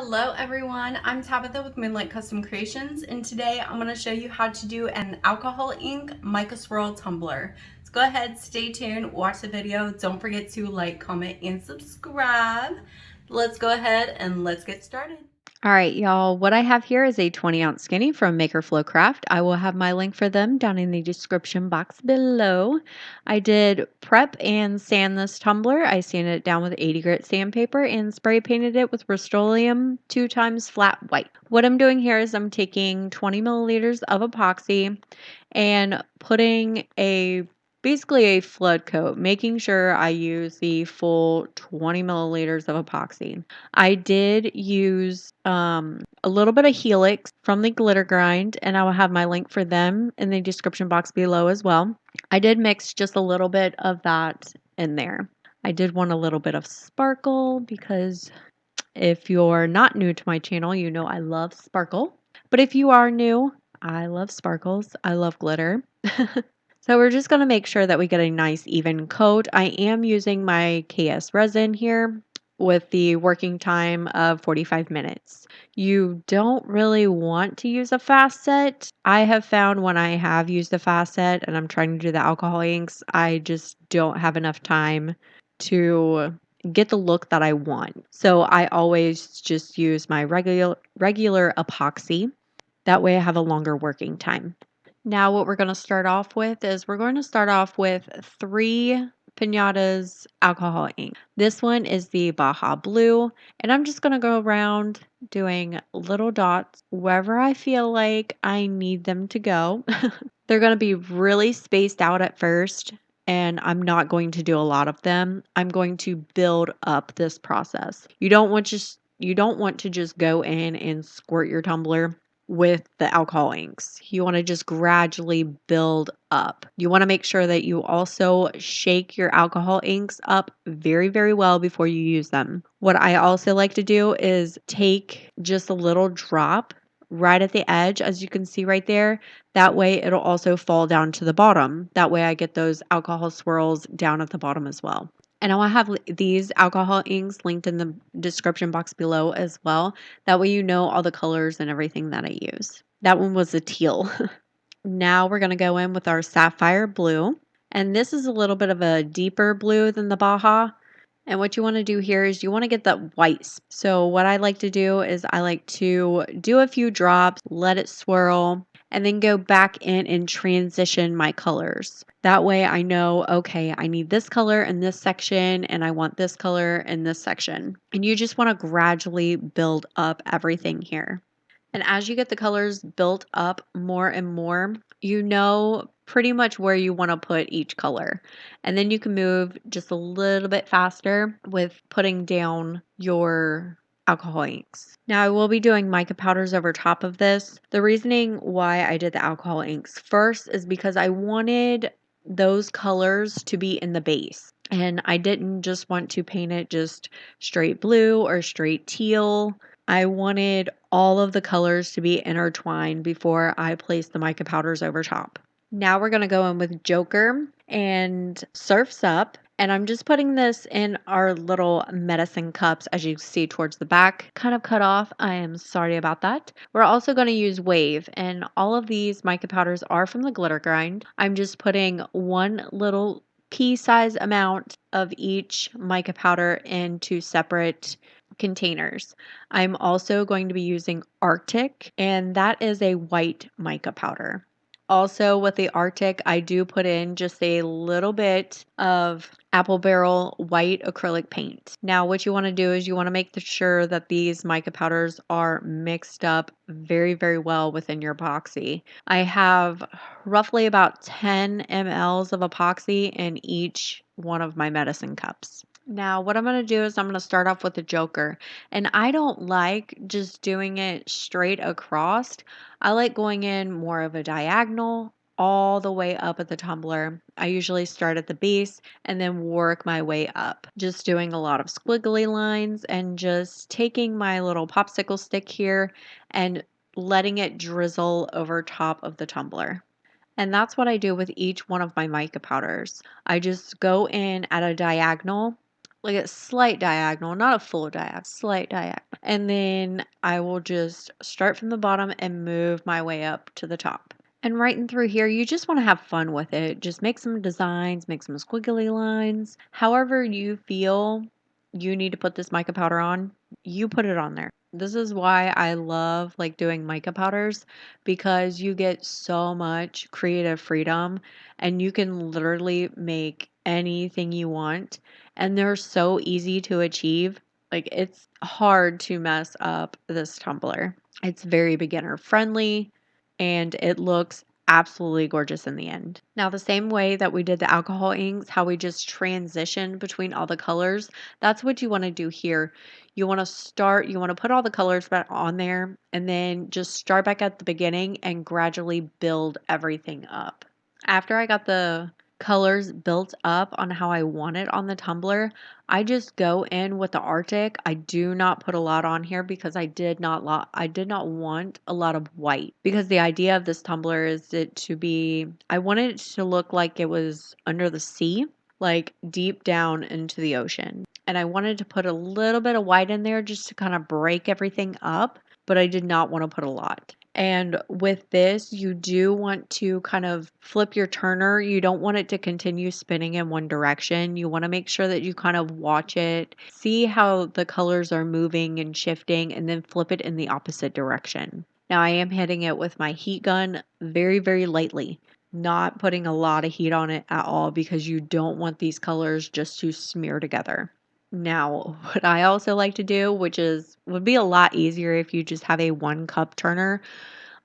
Hello everyone, I'm Tabitha with Moonlight Custom Creations, and today I'm going to show you how to do an alcohol ink mica swirl tumbler. So go ahead, stay tuned, watch the video. Don't forget to like, comment, and subscribe. Let's go ahead and let's get started. All right, y'all, what I have here is a 20-ounce skinny from Maker Flow Craft. I will have my link for them down in the description box below. I did prep and sand this tumbler. I sanded it down with 80 grit sandpaper and spray painted it with Rust-Oleum 2x flat white. What I'm doing here is I'm taking 20 milliliters of epoxy and putting basically a flood coat, making sure I use the full 20 milliliters of epoxy. I did use a little bit of Helix from the glitter grind, and I will have my link for them in the description box below as well. I did mix just a little bit of that in there. I did want a little bit of sparkle because if you're not new to my channel, you know I love sparkle. But if you are new, I love sparkles. I love glitter. So we're just going to make sure that we get a nice even coat. I am using my KS resin here with the working time of 45 minutes. You don't really want to use a fast set. I have found when I have used a fast set and I'm trying to do the alcohol inks, I just don't have enough time to get the look that I want. So I always just use my regular epoxy. That way I have a longer working time. Now what we're going to start off with is we're going to start off with 3 Pinatas alcohol ink. This one is the Baja Blue, and I'm just going to go around doing little dots wherever I feel like I need them to go. They're going to be really spaced out at first, and I'm not going to do a lot of them. I'm going to build up this process. You don't want to just go in and squirt your tumbler with the alcohol inks. You want to just gradually build up. You want to make sure that you also shake your alcohol inks up very, very well before you use them. What I also like to do is take just a little drop right at the edge, as you can see right there. That way it'll also fall down to the bottom. That way I get those alcohol swirls down at the bottom as well. And I will have these alcohol inks linked in the description box below as well. That way you know all the colors and everything that I use. That one was a teal. Now we're going to go in with our sapphire blue. And this is a little bit of a deeper blue than the Baja. And what you want to do here is you want to get that white. So what I like to do is I like to do a few drops, let it swirl, and then go back in and transition my colors. That way I know, okay, I need this color in this section and I want this color in this section. And you just want to gradually build up everything here. And as you get the colors built up more and more, you know pretty much where you want to put each color. And then you can move just a little bit faster with putting down your alcohol inks. Now I will be doing mica powders over top of this. The reasoning why I did the alcohol inks first is because I wanted those colors to be in the base. And I didn't just want to paint it just straight blue or straight teal. I wanted all of the colors to be intertwined before I placed the mica powders over top. Now we're going to go in with Joker and Surf's Up. And I'm just putting this in our little medicine cups, as you see towards the back, kind of cut off. I am sorry about that. We're also going to use Wave, and all of these mica powders are from the glitter grind. I'm just putting one little pea-size amount of each mica powder into separate containers. I'm also going to be using Arctic, and that is a white mica powder. Also with the Arctic, I do put in just a little bit of Apple Barrel white acrylic paint. Now what you want to do is you want to make sure that these mica powders are mixed up very, very well within your epoxy. I have roughly about 10 mLs of epoxy in each one of my medicine cups. Now what I'm going to do is I'm going to start off with the Joker, and I don't like just doing it straight across. I like going in more of a diagonal all the way up at the tumbler. I usually start at the base and then work my way up, just doing a lot of squiggly lines and just taking my little popsicle stick here and letting it drizzle over top of the tumbler. And that's what I do with each one of my mica powders. I just go in at a diagonal, like a slight diagonal, not a full diagonal, slight diagonal. And then I will just start from the bottom and move my way up to the top. And right in through here, you just want to have fun with it. Just make some designs, make some squiggly lines. However you feel you need to put this mica powder on, you put it on there. This is why I love like doing mica powders, because you get so much creative freedom and you can literally make anything you want, and they're so easy to achieve. Like, it's hard to mess up this tumbler. It's very beginner friendly and it looks absolutely gorgeous in the end. Now, the same way that we did the alcohol inks, how we just transitioned between all the colors, that's what you want to do here. You want to put all the colors back on there and then just start back at the beginning and gradually build everything up. After I got the colors built up on how I want it on the tumbler, I just go in with the Arctic. I do not put a lot on here because I did not want a lot of white, because the idea of this tumbler is I wanted it to look like it was under the sea, like deep down into the ocean. And I wanted to put a little bit of white in there just to kind of break everything up, but I did not want to put a lot. And with this, you do want to kind of flip your turner. You don't want it to continue spinning in one direction. You want to make sure that you kind of watch it, see how the colors are moving and shifting, and then flip it in the opposite direction. Now, I am hitting it with my heat gun very, very lightly, not putting a lot of heat on it at all, because you don't want these colors just to smear together. Now, what I also like to do, would be a lot easier if you just have a 1 cup turner.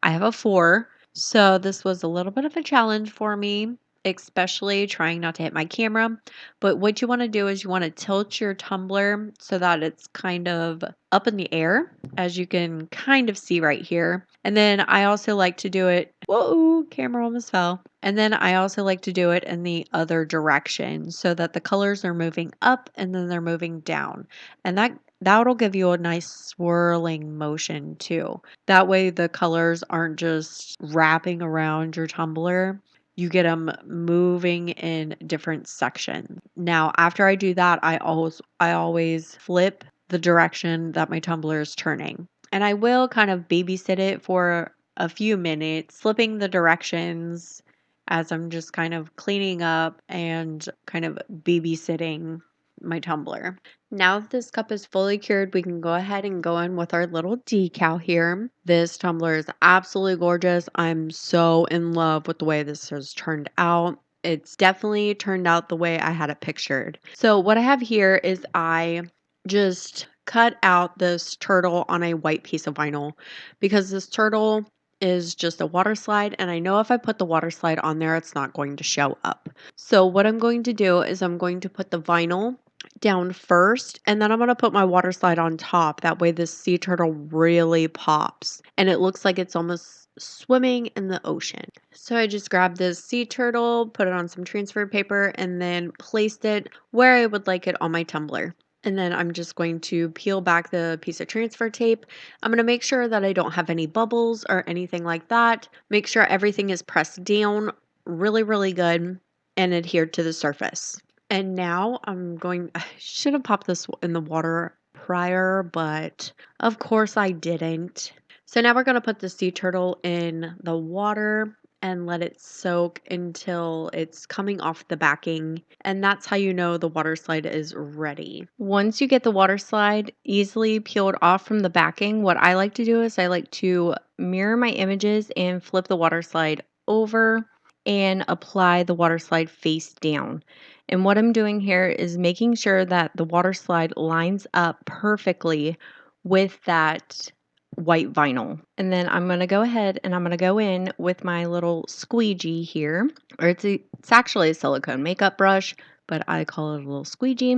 I have a 4, so this was a little bit of a challenge for me, especially trying not to hit my camera. But what you want to do is you want to tilt your tumbler so that it's kind of up in the air, as you can kind of see right here. And then I also like to do it, whoa, camera almost fell. And then I also like to do it in the other direction so that the colors are moving up and then they're moving down. And that'll give you a nice swirling motion too. That way the colors aren't just wrapping around your tumbler. You get them moving in different sections. Now, after I do that, I always flip the direction that my tumbler is turning. And I will kind of babysit it for a few minutes, flipping the directions as I'm just kind of cleaning up and kind of babysitting my tumbler. Now that this cup is fully cured, we can go ahead and go in with our little decal here. This tumbler is absolutely gorgeous. I'm so in love with the way this has turned out. It's definitely turned out the way I had it pictured. So what I have here is I just cut out this turtle on a white piece of vinyl, because this turtle is just a water slide, and I know if I put the water slide on there, it's not going to show up. So what I'm going to do is I'm going to put the vinyl down first, and then I'm going to put my water slide on top. That way this sea turtle really pops and it looks like it's almost swimming in the ocean. So I just grabbed this sea turtle, put it on some transfer paper, and then placed it where I would like it on my tumbler. And then I'm just going to peel back the piece of transfer tape. I'm going to make sure that I don't have any bubbles or anything like that. Make sure everything is pressed down really, really good and adhered to the surface. And now I should have popped this in the water prior, but of course I didn't. So now we're going to put the sea turtle in the water and let it soak until it's coming off the backing. And that's how you know the water slide is ready. Once you get the water slide easily peeled off from the backing, what I like to do is I like to mirror my images and flip the water slide over and apply the water slide face down. And what I'm doing here is making sure that the water slide lines up perfectly with that white vinyl. And then I'm going to go ahead and I'm going to go in with my little squeegee here, or it's actually a silicone makeup brush, but I call it a little squeegee.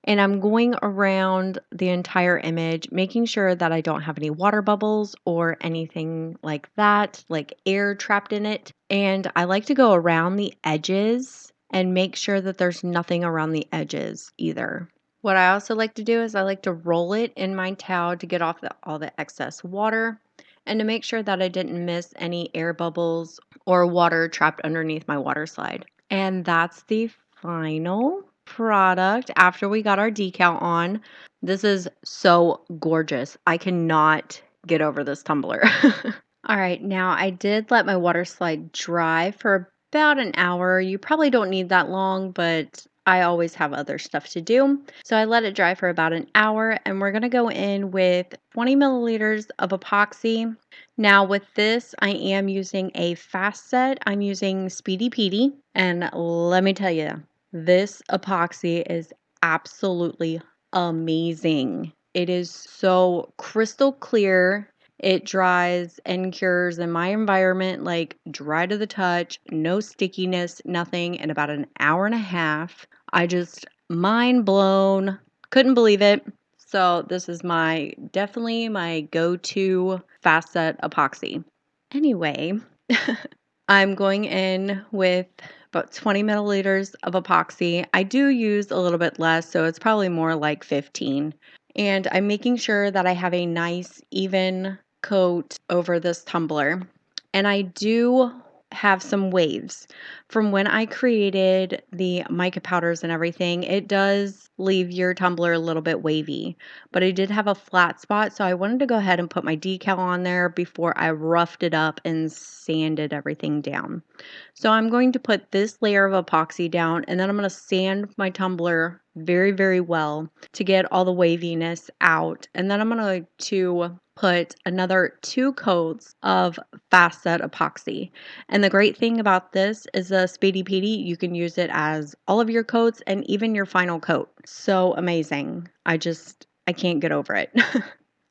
And I'm going around the entire image, making sure that I don't have any water bubbles or anything like that, like air trapped in it. And I like to go around the edges and make sure that there's nothing around the edges either. What I also like to do is I like to roll it in my towel to get off all the excess water and to make sure that I didn't miss any air bubbles or water trapped underneath my water slide. And that's the final product after we got our decal on. This is so gorgeous. I cannot get over this tumbler. All right, now I did let my water slide dry for about an hour. You probably don't need that long, but I always have other stuff to do. So I let it dry for about an hour, and we're gonna go in with 20 milliliters of epoxy. Now with this, I am using a fast set. I'm using Speedy Petey, and let me tell you, this epoxy is absolutely amazing. It is so crystal clear. It dries and cures in my environment like dry to the touch, no stickiness, nothing in about an hour and a half. I just mind blown. Couldn't believe it. So this is definitely my go-to fast set epoxy. Anyway, I'm going in with about 20 milliliters of epoxy. I do use a little bit less, so it's probably more like 15. And I'm making sure that I have a nice, even coat over this tumbler. And I do have some waves. From when I created the mica powders and everything, it does leave your tumbler a little bit wavy. But I did have a flat spot, so I wanted to go ahead and put my decal on there before I roughed it up and sanded everything down. So I'm going to put this layer of epoxy down, and then I'm going to sand my tumbler very, very well to get all the waviness out. And then I'm going to put another 2 coats of fast set epoxy. And the great thing about this is the Speedy Petey, you can use it as all of your coats and even your final coat. So amazing. I can't get over it.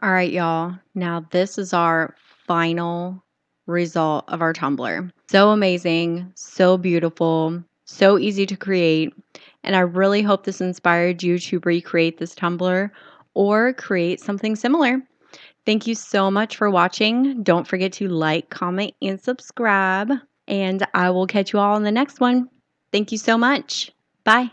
All right, y'all. Now this is our final result of our tumbler. So amazing, so beautiful, so easy to create. And I really hope this inspired you to recreate this tumbler or create something similar. Thank you so much for watching. Don't forget to like, comment, and subscribe. And I will catch you all in the next one. Thank you so much. Bye.